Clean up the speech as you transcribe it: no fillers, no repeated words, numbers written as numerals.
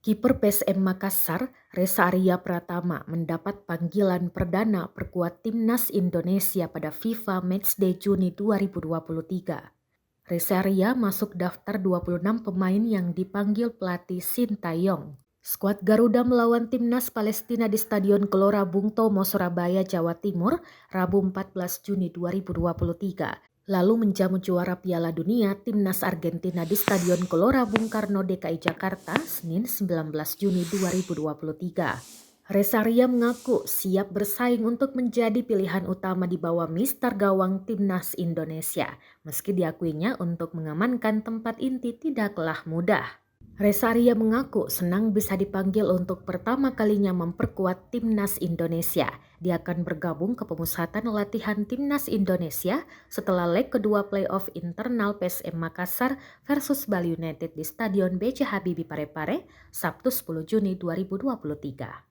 Kiper PSM Makassar, Reza Arya Pratama mendapat panggilan perdana perkuat Timnas Indonesia pada FIFA Matchday Juni 2023. Reza Arya masuk daftar 26 pemain yang dipanggil pelatih Sintayong. Skuad Garuda melawan Timnas Palestina di Stadion Gelora Bung Tomo, Surabaya, Jawa Timur, Rabu 14 Juni 2023. Lalu menjamu juara Piala Dunia Timnas Argentina di Stadion Gelora Bung Karno, DKI Jakarta, Senin 19 Juni 2023. Reza Arya mengaku siap bersaing untuk menjadi pilihan utama di bawah Mister Gawang Timnas Indonesia, meski diakuinya untuk mengamankan tempat inti tidaklah mudah. Reza Arya mengaku senang bisa dipanggil untuk pertama kalinya memperkuat Timnas Indonesia. Dia akan bergabung ke pemusatan latihan Timnas Indonesia setelah leg kedua playoff internal PSM Makassar versus Bali United di Stadion B.J. Habibie Parepare, Sabtu 10 Juni 2023.